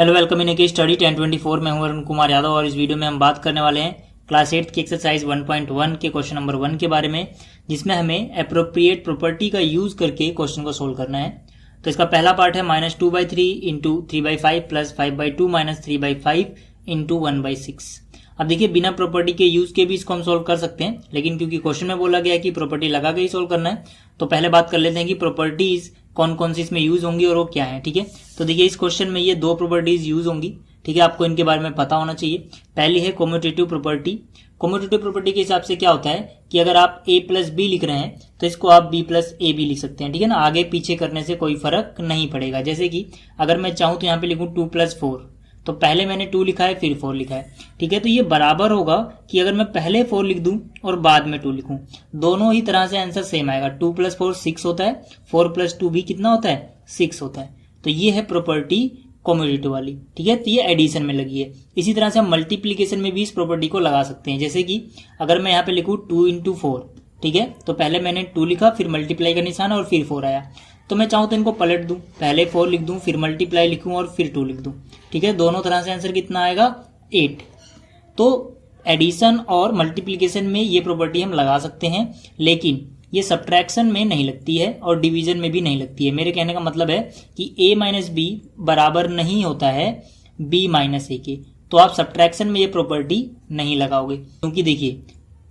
Hello, welcome in A study 1024 में हूं अरुण कुमार यादव और इस वीडियो में हम बात करने वाले हैं क्लास 8 की एक्सरसाइज 1.1 के क्वेश्चन नंबर 1 के बारे में, जिसमें हमें एप्रोप्रिएट प्रॉपर्टी का यूज करके क्वेश्चन को सोल्व करना है। तो इसका पहला पार्ट है -2/3 इंटू 3/5 प्लस 5/2 माइनस 3/5 इंटू 1/6। अब देखिए, बिना प्रॉपर्टी के यूज के भी इसको हम सोल्व कर सकते हैं, लेकिन क्योंकि क्वेश्चन में बोला गया है कि प्रॉपर्टी लगा के ही सोल्व करना है, तो पहले बात कर लेते हैं कि प्रॉपर्टीज कौन कौन सी इसमें यूज होंगी और वो क्या है। ठीक है, तो देखिए इस क्वेश्चन में ये दो प्रॉपर्टीज यूज होंगी। ठीक है, आपको इनके बारे में पता होना चाहिए। पहली है कम्यूटेटिव प्रॉपर्टी। कम्यूटेटिव प्रॉपर्टी के हिसाब से क्या होता है कि अगर आप a प्लस बी लिख रहे हैं तो इसको आप b प्लस ए बी लिख सकते हैं। ठीक है ना, आगे पीछे करने से कोई फर्क नहीं पड़ेगा। जैसे कि अगर मैं चाहूं तो यहाँ पे लिखूं 2 + 4, तो पहले मैंने 2 लिखा है फिर 4 लिखा है। ठीक है, तो ये बराबर होगा कि अगर मैं पहले 4 लिख दूं और बाद में 2 लिखूं, दोनों ही तरह से आंसर सेम आएगा। 2 + 4 6 होता है, 4 + 2 भी कितना होता है, 6 होता है। तो ये है प्रॉपर्टी कम्यूटेटिव वाली। ठीक है, तो ये एडिशन में लगी है। इसी तरह से हम मल्टीप्लीकेशन में भी इस प्रॉपर्टी को लगा सकते हैं। जैसे कि अगर मैं यहाँ पे लिखूं 2 × 4, ठीक है, तो पहले मैंने 2 लिखा, फिर मल्टीप्लाई का निशान और फिर 4 आया। तो मैं चाहूँ तो इनको पलट दूं, पहले 4 लिख दूं, फिर मल्टीप्लाई लिखूं और फिर 2 लिख दूं। ठीक है, दोनों तरह से आंसर कितना आएगा, 8। तो एडिशन और मल्टीप्लीकेशन में ये प्रॉपर्टी हम लगा सकते हैं, लेकिन ये सब्ट्रैक्शन में नहीं लगती है और डिवीजन में भी नहीं लगती है। मेरे कहने का मतलब है कि a माइनस बी बराबर नहीं होता है b माइनस ए के। तो आप सब्ट्रैक्शन में ये प्रॉपर्टी नहीं लगाओगे, क्योंकि देखिए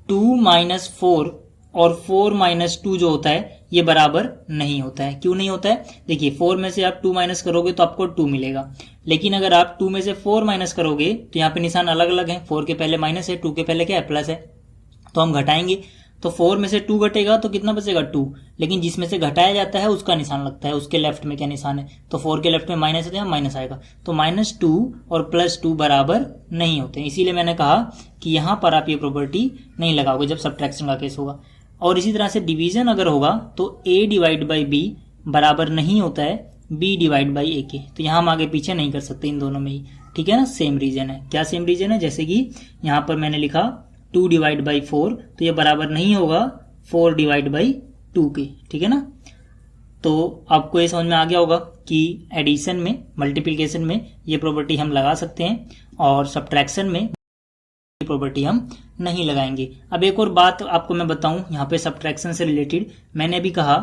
2 - 4 और 4 - 2 जो होता है ये बराबर नहीं होता है। क्यों नहीं होता है, देखिए 4 में से आप 2 माइनस करोगे तो आपको 2 मिलेगा, लेकिन अगर आप 2 में से 4 माइनस करोगे तो यहाँ पे निशान अलग अलग है। 4 के पहले माइनस है, 2 के पहले क्या है, प्लस है। तो हम घटाएंगे तो 4 में से 2 घटेगा तो कितना बचेगा, 2। लेकिन जिसमें से घटाया जाता है उसका निशान लगता है, उसके लेफ्ट में क्या निशान है, तो 4 के लेफ्ट में माइनस है तो यहाँ माइनस आएगा। तो -2 और +2 बराबर नहीं होते, इसीलिए मैंने कहा कि यहाँ पर आप ये प्रॉपर्टी नहीं लगाओगे जब सब्ट्रैक्शन का केस होगा। और इसी तरह से डिवीजन अगर होगा तो a/b बराबर नहीं होता है b/a के। तो यहाँ हम आगे पीछे नहीं कर सकते इन दोनों में ही। ठीक है ना, सेम रीजन है। क्या सेम रीजन है, जैसे कि यहाँ पर मैंने लिखा 2/4, तो ये बराबर नहीं होगा 4/2 के। ठीक है ना, तो आपको ये समझ में आ गया होगा कि एडिशन में, मल्टीप्लिकेशन में ये प्रॉपर्टी हम लगा सकते हैं और सब्ट्रैक्शन में प्रॉपर्टी हम नहीं लगाएंगे। अब एक और बात आपको मैं बताऊं यहाँ पे सब्ट्रैक्शन से रिलेटेड, मैंने अभी कहा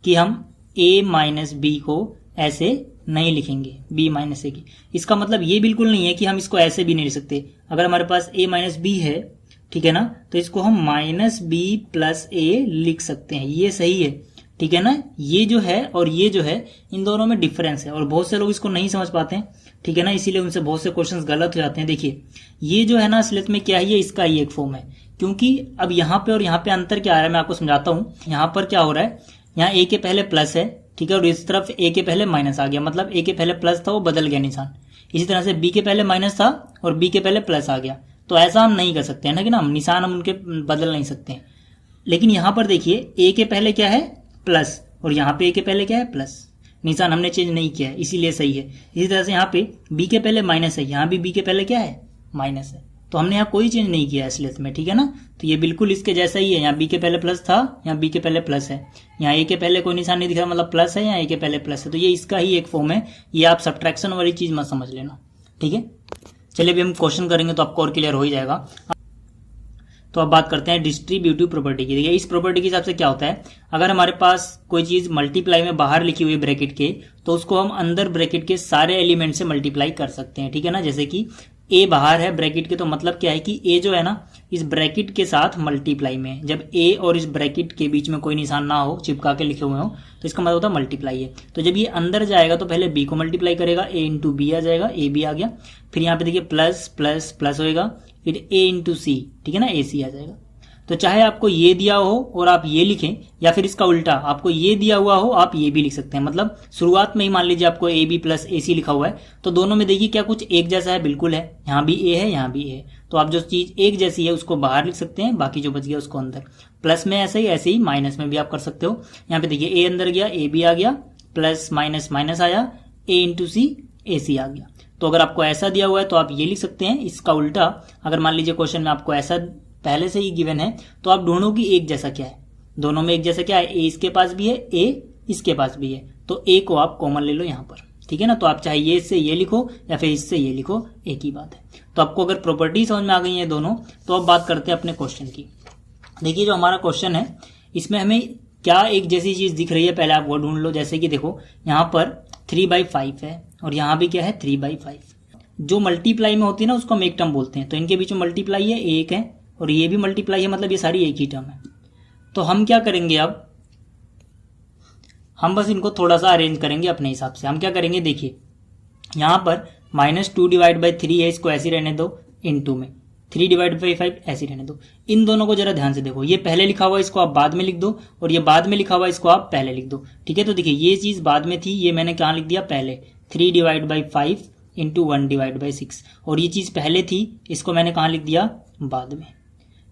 कि हम a माइनस बी को ऐसे नहीं लिखेंगे, b माइनस ए की। इसका मतलब ये बिल्कुल नहीं है कि हम इसको ऐसे भी नहीं लिख सकते। अगर हमारे पास a माइनस बी है, ठीक है ना, तो इसको हम -b + a लिख सकते हैं, ये सही है। ठीक है ना, ये जो है और ये जो है, इन दोनों में डिफरेंस है और बहुत से लोग इसको नहीं समझ पाते हैं। ठीक है ना, इसीलिए उनसे बहुत से क्वेश्चंस गलत हो जाते हैं। देखिए ये जो है ना, असलियत में क्या है, ये इसका ही एक फॉर्म है। क्योंकि अब यहाँ पे और यहाँ पे अंतर क्या आ रहा है, मैं आपको समझाता हूँ। यहाँ पर क्या हो रहा है, यहाँ a के पहले प्लस है, ठीक है, और इस तरफ a के पहले माइनस आ गया, मतलब a के पहले प्लस था वो बदल गया निशान। इसी तरह से b के पहले माइनस था और b के पहले प्लस आ गया। तो ऐसा हम नहीं कर सकते हैं ना, कि ना निशान हम उनके बदल नहीं सकते हैं। लेकिन यहाँ पर देखिए a के पहले क्या है, प्लस, और यहाँ पे a के पहले क्या है, प्लस। निशान हमने चेंज नहीं किया है, इसीलिए सही है। इसी तरह से यहाँ पे b के पहले माइनस है, यहाँ भी b के पहले क्या है, माइनस है। तो हमने यहाँ कोई चेंज नहीं किया असलियत में। ठीक है ना, तो ये बिल्कुल इसके जैसा ही है। यहाँ b के पहले प्लस था, यहाँ b के पहले प्लस है, यहाँ a के पहले कोई निशान नहीं दिख रहा, मतलब प्लस है, यहाँ a के पहले प्लस है। तो ये इसका ही एक फॉर्म है। ये आप सब्ट्रैक्शन वाली चीज मत समझ लेना। ठीक है, चलिए अभी हम क्वेश्चन करेंगे तो आपको और क्लियर हो ही जाएगा। तो अब बात करते हैं डिस्ट्रीब्यूटिव प्रॉपर्टी की। देखिए इस प्रॉपर्टी के हिसाब से क्या होता है, अगर हमारे पास कोई चीज मल्टीप्लाई में बाहर लिखी हुई है ब्रैकेट के, तो उसको हम अंदर ब्रैकेट के सारे एलिमेंट से मल्टीप्लाई कर सकते हैं। ठीक है ना, जैसे कि a बाहर है ब्रैकेट के, तो मतलब क्या है कि a जो है ना इस ब्रैकेट के साथ मल्टीप्लाई में, जब a और इस ब्रैकेट के बीच में कोई निशान ना हो, चिपका के लिखे हुए हो, तो इसका मतलब होता है मल्टीप्लाई है। तो जब ये अंदर जाएगा तो पहले b को मल्टीप्लाई करेगा, a × b आ जाएगा, a b आ गया। फिर यहाँ पे देखिए प्लस प्लस प्लस होएगा, फिर a × c, ठीक है ना, a c आ जाएगा। तो चाहे आपको ये दिया हो और आप ये लिखें, या फिर इसका उल्टा आपको ये दिया हुआ हो आप ये भी लिख सकते हैं। मतलब शुरुआत में ही मान लीजिए आपको ab + ac लिखा हुआ है, तो दोनों में देखिए क्या कुछ एक जैसा है, बिल्कुल है। यहाँ भी a है, यहाँ भी a है, तो आप जो चीज एक जैसी है उसको बाहर लिख सकते हैं, बाकी जो बच गया उसको अंदर। प्लस में ऐसे ही माइनस में भी आप कर सकते हो। यहाँ पे देखिए a अंदर गया, a भी आ गया, प्लस माइनस माइनस आया, a × c ac आ गया। तो अगर आपको ऐसा दिया हुआ है तो आप ये लिख सकते हैं। इसका उल्टा अगर मान लीजिए क्वेश्चन में आपको ऐसा पहले से ही गिवन है, तो आप ढूंढो कि एक जैसा क्या है। दोनों में एक जैसा क्या है, a इसके पास भी है, a इसके पास भी है, तो a को आप कॉमन ले लो यहाँ पर। ठीक है ना। तो आप चाहे ये इससे ये लिखो या फिर इससे ये लिखो, एक ही बात है। तो आपको अगर प्रॉपर्टी समझ में आ गई है दोनों, तो अब बात करते हैं अपने क्वेश्चन की। देखिए जो हमारा क्वेश्चन है इसमें हमें क्या एक जैसी चीज दिख रही है, पहले आप वो ढूंढ लो। जैसे कि देखो यहाँ पर 3/5 है और यहाँ भी क्या है 3/5। जो मल्टीप्लाई में होती है ना उसको हम एक टर्म बोलते हैं। तो इनके बीच में मल्टीप्लाई है, एक है, और ये भी मल्टीप्लाई है, मतलब ये सारी एक ही टर्म है। तो हम क्या करेंगे, अब हम बस इनको थोड़ा सा अरेंज करेंगे अपने हिसाब से। हम क्या करेंगे, देखिए यहाँ पर -2/3 है, इसको ऐसे रहने दो, इनटू में 3/5 ऐसे रहने दो। इन दोनों को जरा ध्यान से देखो, ये पहले लिखा हुआ इसको आप बाद में लिख दो, और ये बाद में लिखा हुआ इसको आप पहले लिख दो, ठीक है। तो देखिए ये चीज बाद में थी, ये मैंने कहाँ लिख दिया, पहले 3/5 इंटू 1/6, और ये चीज पहले थी, इसको मैंने कहाँ लिख दिया, बाद में,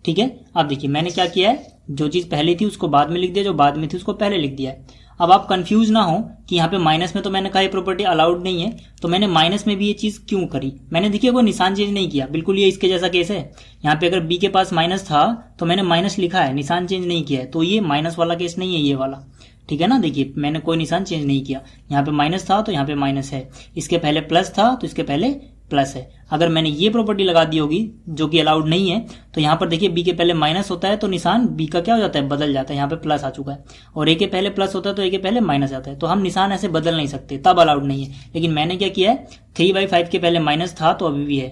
ठीक है। अब देखिए मैंने क्या किया है, जो चीज पहले थी उसको बाद में लिख दिया, जो बाद में थी उसको पहले लिख दिया है। अब आप कंफ्यूज ना हो कि यहाँ पे माइनस में तो मैंने कहा ये प्रॉपर्टी अलाउड नहीं है, तो मैंने माइनस में भी ये चीज क्यों करी। मैंने देखिए कोई निशान चेंज नहीं किया, बिल्कुल ये इसके जैसा केस है। यहाँ पे अगर बी के पास माइनस था तो मैंने माइनस लिखा है, निशान चेंज नहीं किया है, तो ये माइनस वाला केस नहीं है ये वाला, ठीक है ना। देखिए मैंने कोई निशान चेंज नहीं किया, यहाँ पे माइनस था तो यहाँ पे माइनस है, इसके पहले प्लस था तो इसके पहले प्लस है। अगर मैंने ये प्रॉपर्टी लगा दी होगी जो कि अलाउड नहीं है, तो यहाँ पर देखिए बी के पहले माइनस होता है तो निशान बी का क्या हो जाता है, बदल जाता है। यहाँ पे प्लस आ चुका है, और ए के पहले प्लस होता है तो ए के पहले माइनस आता है, तो हम निशान ऐसे बदल नहीं सकते, तब अलाउड नहीं है। लेकिन मैंने क्या किया है, 3/5 के पहले माइनस था तो अभी भी है,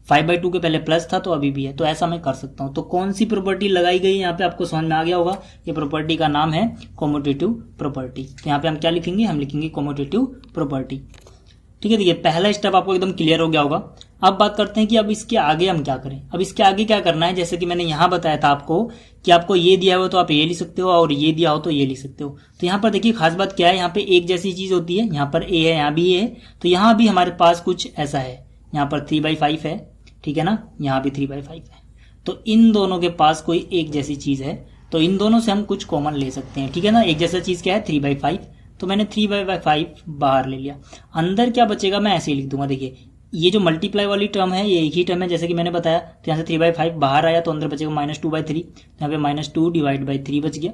5/2 के पहले प्लस था तो अभी भी है, तो ऐसा मैं कर सकता हूं। तो कौन सी प्रॉपर्टी लगाई गई यहाँ पे आपको समझ में आ गया होगा। ये प्रॉपर्टी का नाम है कॉम्यूटेटिव प्रॉपर्टी। तो यहाँ पे हम क्या लिखेंगे, हम लिखेंगे कॉम्यूटेटिव प्रॉपर्टी, ठीक है। देखिए पहला स्टेप आपको एकदम क्लियर हो गया होगा। अब बात करते हैं कि अब इसके आगे हम क्या करें। अब इसके आगे क्या करना है, जैसे कि मैंने यहाँ बताया था आपको कि आपको ये दिया हो तो आप ये लिख सकते हो, और ये दिया हो तो ये लिख सकते हो। तो यहाँ पर देखिए खास बात क्या है, यहाँ पे एक जैसी चीज होती है, यहाँ पर ए है, यहाँ भी ए है, तो यहाँ भी हमारे पास कुछ ऐसा है। यहाँ पर 3/5 है, ठीक है ना, यहाँ भी 3/5 है, तो इन दोनों के पास कोई एक जैसी चीज है, तो इन दोनों से हम कुछ कॉमन ले सकते हैं, ठीक है ना। एक जैसा चीज क्या है 3/5, तो मैंने 3/5 बाहर ले लिया। अंदर क्या बचेगा मैं ऐसे ही लिख दूंगा। देखिए ये जो मल्टीप्लाई वाली टर्म है ये एक ही टर्म है, जैसे कि मैंने बताया। तो यहाँ से 3/5 बाहर आया तो अंदर बचेगा -2/3, यहाँ पे -2/3 बच गया।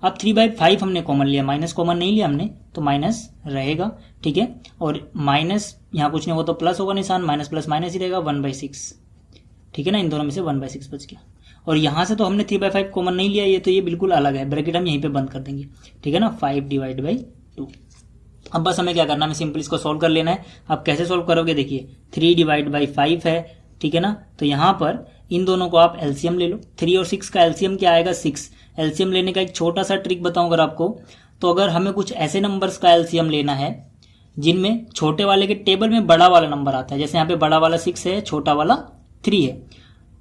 अब 3/5 हमने कॉमन लिया, माइनस कॉमन नहीं लिया हमने, तो माइनस रहेगा, ठीक है। और माइनस यहाँ कुछ नहीं होगा तो प्लस होगा निशान, माइनस प्लस माइनस ही रहेगा, 1/6, ठीक है ना। इन दोनों में से 1/6 बच गया। और यहाँ से तो हमने 3/5 कॉमन नहीं लिया, ये तो ये बिल्कुल अलग है, ब्रैकेट हम यहीं पे बंद कर देंगे, ठीक है ना, 5/2। अब बस हमें क्या करना है, हमें सिंपल इसको सोल्व कर लेना है। अब कैसे सोल्व करोगे, देखिए 3/5 है, ठीक है ना। तो यहाँ पर इन दोनों को आप एलसीएम ले लो। 3 और 6 का एलसीएम क्या आएगा, 6। एलसीएम लेने का एक छोटा सा ट्रिक बताऊं अगर आपको, तो अगर हमें कुछ ऐसे नंबर्स का एलसीएम लेना है जिनमें छोटे वाले के टेबल में बड़ा वाला नंबर आता है, जैसे यहाँ पे बड़ा वाला 6 है, छोटा वाला 3 है,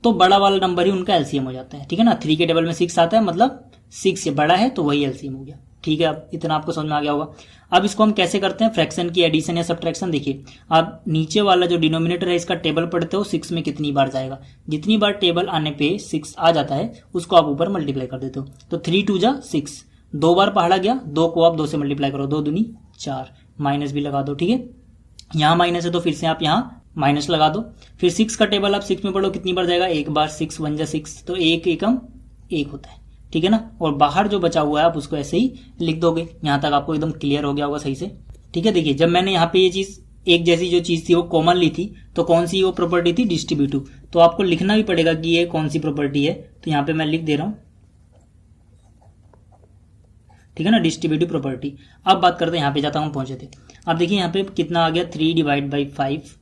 तो बड़ा वाला नंबर ही उनका एलसीएम हो जाता है, ठीक है ना। 3 के टेबल में 6 आता है, मतलब 6 से बड़ा है तो वही एलसीएम हो गया, ठीक है। अब इतना आपको समझ में आ गया होगा। अब इसको हम कैसे करते हैं, फ्रैक्शन की एडिशन या सब्ट्रैक्शन। देखिए आप नीचे वाला जो डिनोमिनेटर है इसका टेबल पढ़ते हो, 6 में कितनी बार जाएगा, जितनी बार टेबल आने पे 6 आ जाता है उसको आप ऊपर मल्टीप्लाई कर देते हो। तो 3 2 जा 6, 2 बार पहाड़ा गया, 2 को आप 2 से मल्टीप्लाई करो, 2 दूनी 4, माइनस भी लगा दो, ठीक है। यहाँ माइनस है तो फिर से आप यहाँ माइनस लगा दो। फिर 6 का टेबल आप 6 में पढ़ो, कितनी बार जाएगा, एक बार, 6 1 जा 6, तो 1 एकम 1 होता है, ठीक है ना। और बाहर जो बचा हुआ है आप उसको ऐसे ही लिख दोगे। यहां तक आपको एकदम क्लियर हो गया होगा सही से, ठीक है। देखिए जब मैंने यहाँ पे ये चीज एक जैसी जो चीज थी वो कॉमन ली थी, तो कौन सी वो प्रॉपर्टी थी, डिस्ट्रीब्यूटिव। तो आपको लिखना भी पड़ेगा कि ये कौन सी प्रॉपर्टी है, तो यहाँ पे मैं लिख दे रहा हूं, ठीक है ना, डिस्ट्रीब्यूटिव प्रॉपर्टी। अब बात करते हैं, यहाँ पे जाता हूं पहुंचे थे। अब देखिए यहाँ पे कितना आ गया, 3/5।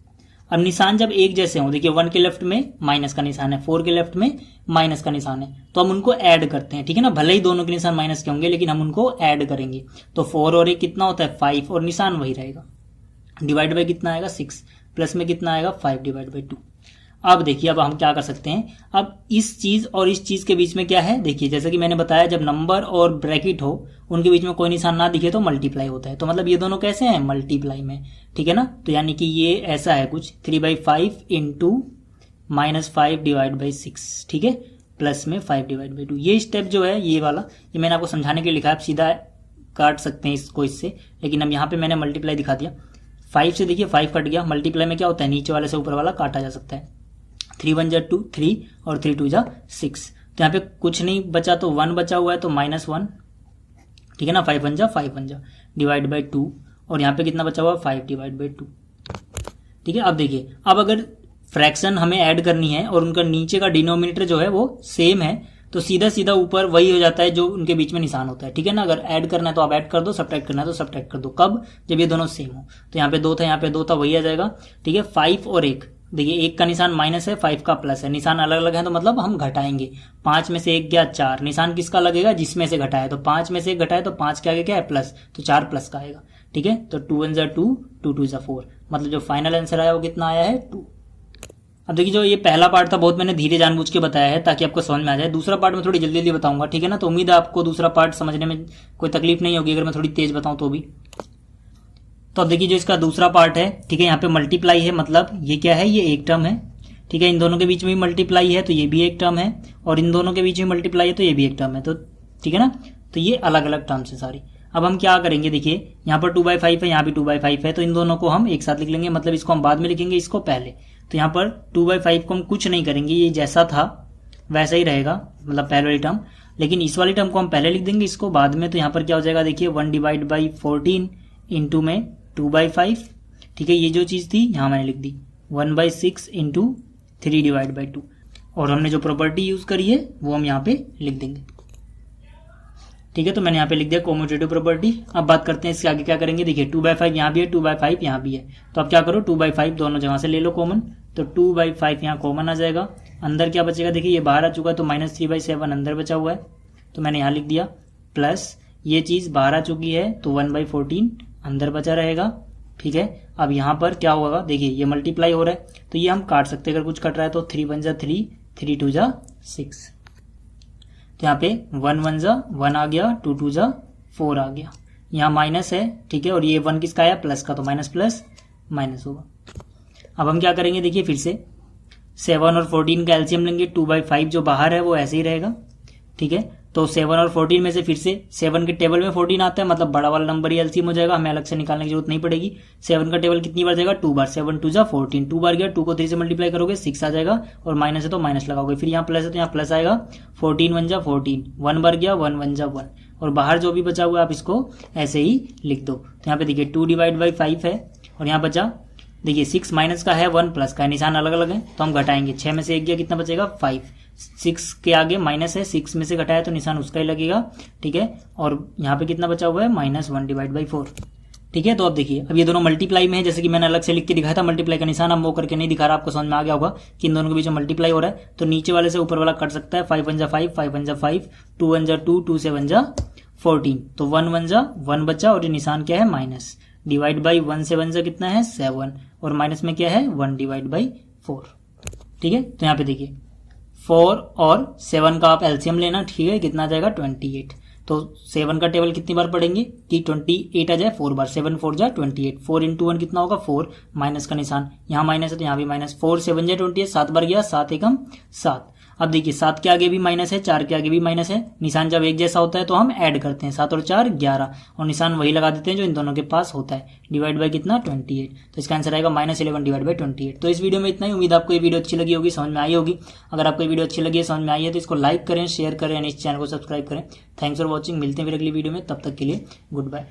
अब निशान जब एक जैसे हो, देखिए 1 के लेफ्ट में माइनस का निशान है, 4 के लेफ्ट में माइनस का निशान है, तो हम उनको ऐड करते हैं, ठीक है ना। भले ही दोनों के निशान माइनस के होंगे लेकिन हम उनको ऐड करेंगे। तो 4 और 1 कितना होता है, 5, और निशान वही रहेगा। डिवाइड बाई कितना आएगा, 6, प्लस में कितना आएगा, 5/2। अब देखिए अब हम क्या कर सकते हैं, अब इस चीज और इस चीज के बीच में क्या है, देखिए जैसे कि मैंने बताया जब नंबर और ब्रैकेट हो उनके बीच में कोई निशान ना दिखे तो मल्टीप्लाई होता है। तो मतलब ये दोनों कैसे हैं, मल्टीप्लाई में, ठीक है ना। तो यानी कि ये ऐसा है कुछ, 3/5 इंटू -5/6, ठीक है, प्लस में 5/2। ये स्टेप जो है ये वाला, ये मैंने आपको समझाने के लिए लिखा है, आप सीधा काट सकते हैं इसको इससे, लेकिन अब यहाँ पे मैंने मल्टीप्लाई दिखा दिया। 5 से देखिए 5 कट गया, मल्टीप्लाई में क्या होता है, नीचे वाले से ऊपर वाला काटा जा सकता है। 3 1 जा 2 3 और 3 2 जा 6, तो यहाँ पे कुछ नहीं बचा तो 1 बचा हुआ है, तो -1, ठीक है ना। 5 1 जा डिवाइड बाई 2, और यहाँ पे कितना बचा हुआ 5/2। ठीक है, अब देखिए, अब अगर फ्रैक्शन हमें ऐड करनी है और उनका नीचे का डिनोमिनेटर जो है वो सेम है तो सीधा सीधा ऊपर वही हो जाता है जो उनके बीच में निशान होता है। ठीक है ना, अगर ऐड करना है तो आप ऐड कर दो, सब्ट्रैक्ट करना है तो सब्ट्रैक्ट कर दो। कब? जब ये दोनों सेम हो। तो यहाँ पे 2 था, यहाँ पे 2 था, वही आ जाएगा। ठीक है, 5 और 1, देखिए 1 का निशान माइनस है, 5 का प्लस है, निशान अलग अलग है तो मतलब हम घटाएंगे। 5 में से 1 गया 4, निशान किसका लगेगा? जिसमें से घटाया। तो 5 में से 1 घटाया तो 5 के आगे क्या है? प्लस, तो 4 प्लस का आएगा। ठीक है, तो 2 1 2, 2 2 4, मतलब जो फाइनल आंसर आया वो कितना आया है? 2। अब देखिए, जो ये पहला पार्ट था बहुत मैंने धीरे जानबूझ के बताया है ताकि आपको समझ में आ जाए। दूसरा पार्ट मैं थोड़ी जल्दी जल्दी बताऊंगा। ठीक है ना, तो उम्मीद है आपको दूसरा पार्ट समझने में कोई तकलीफ नहीं होगी अगर मैं थोड़ी तेज बताऊं तो भी। तो अब देखिए, जो इसका दूसरा पार्ट है, ठीक है, यहाँ पे मल्टीप्लाई है, मतलब ये क्या है? ये एक टर्म है। ठीक है, इन दोनों के बीच में भी मल्टीप्लाई है तो ये भी एक टर्म है, और इन दोनों के बीच में मल्टीप्लाई है तो ये भी एक टर्म है। तो ठीक है ना, तो ये अलग अलग टर्म्स है सारी। अब हम क्या करेंगे, देखिए यहाँ पर 2/5 है, यहाँ भी 2/5 है, तो इन दोनों को हम एक साथ लिख लेंगे, मतलब इसको हम बाद में लिखेंगे, इसको पहले। तो यहाँ पर 2/5 को हम कुछ नहीं करेंगे, ये जैसा था वैसा ही रहेगा, मतलब पहले वाली टर्म, लेकिन इस वाली टर्म को हम पहले लिख देंगे, इसको बाद में। तो यहाँ पर क्या हो जाएगा, देखिए 1/14 इंटू में 2/5। ठीक है, ये जो चीज थी यहाँ मैंने लिख दी 1/6 इंटू 3/2, और हमने जो प्रॉपर्टी यूज करी है वो हम यहाँ पे लिख देंगे। ठीक है, तो मैंने यहाँ पे लिख दिया कॉम्यूटेटिव प्रॉपर्टी। अब बात करते हैं इसके आगे क्या करेंगे। देखिए 2/5 यहाँ भी है, 2/5 यहाँ भी है, तो अब क्या करो 2/5 दोनों जगह से ले लो कॉमन, तो 2/5 यहाँ कॉमन आ जाएगा। अंदर क्या बचेगा, देखिए ये बाहर आ चुका है तो -3/7 अंदर बचा हुआ है, तो मैंने यहाँ लिख दिया, प्लस ये चीज बाहर आ चुकी है तो 1/14 अंदर बचा रहेगा। ठीक है, अब यहाँ पर क्या होगा, देखिए ये मल्टीप्लाई हो रहा है तो ये हम काट सकते हैं, अगर कुछ कट रहा है तो 3 1 3, 3 2 6, तो यहाँ पे 1 1 1 आ गया, 2 2 4 आ गया, यहाँ माइनस है। ठीक है, और ये 1 किसका आया? प्लस का, तो माइनस प्लस माइनस होगा। अब हम क्या करेंगे, देखिए फिर से 7 और 14 का एलसीएम लेंगे। 2/5 जो बाहर है वो ऐसे ही रहेगा। ठीक है, तो 7 और 14 में से फिर से 7 के टेबल में 14 आता है, मतलब बड़ा वाला नंबर ही एलसीएम हो जाएगा, हमें अलग से निकालने की जरूरत नहीं पड़ेगी। 7 का टेबल कितनी बार जाएगा? 2 बार, 7 2 14, 2 बार गया, 2 को 3 से मल्टीप्लाई करोगे 6 आ जाएगा, और माइनस है तो माइनस लगाओगे, फिर यहाँ प्लस है तो यहाँ प्लस आएगा, 14 1 14, 1 बार गया, 1 1 1, और बाहर जो भी बचा हुआ है आप इसको ऐसे ही लिख दो। तो यहाँ पे देखिए 2/5 है, और यहाँ बचा देखिए 6 माइनस का है, 1 प्लस का है, निशान अलग अलग है तो हम घटाएंगे। 6 में से 1 गया, कितना बचेगा? 5। 6 के आगे माइनस है, 6 में से घटाया तो निशान उसका ही लगेगा। ठीक है, और यहाँ पे कितना बचा हुआ है? -1/4। ठीक है, तो अब देखिए, अब ये दोनों मल्टीप्लाई में है, जैसे कि मैंने अलग से लिख के दिखाया था मल्टीप्लाई का निशान, हम वो करके नहीं दिखा रहा, आपको समझ में आ गया होगा कि इन दोनों के बीच में मल्टीप्लाई हो रहा है, तो नीचे वाले से ऊपर वाला कट सकता है। 5 1 5, 5 1 5, 2 1 2, 2 7 14, तो 1 1 1 बचा, और ये निशान क्या है? माइनस, डिवाइड बाई 1 से 1 कितना है? 7, और माइनस में क्या है? 1/4। ठीक है, तो यहाँ पे देखिए 4 और 7 का आप एलसीएम लेना। ठीक है, कितना आ जाएगा? 28। तो 7 का टेबल कितनी बार पढ़ेंगे कि 28 आ जाए 4 बार, 7 4 जा 28, 4 इंटू 1 कितना होगा? 4, माइनस का निशान, यहाँ माइनस है तो यहाँ भी माइनस, 4 7 जा 28, 7 बार गया, 7 एकम 7। अब देखिए 7 के आगे भी माइनस है, 4 के आगे भी माइनस है, निशान जब एक जैसा होता है तो हम ऐड करते हैं, 7 और 4 11, और निशान वही लगा देते हैं जो इन दोनों के पास होता है, डिवाइड बाय कितना? 28। तो इसका आंसर आएगा -11/28। तो इस वीडियो में इतना ही। उम्मीद आपको ये वीडियो अच्छी लगी होगी, समझ में आई होगी। अगर आपको ये वीडियो अच्छी लगी है, समझ में आई है, तो इसको लाइक करें, शेयर करें, इस चैनल को सब्सक्राइब करें। Thanks for watching. मिलते हैं फिर अगली वीडियो में, तब तक के लिए गुड बाय।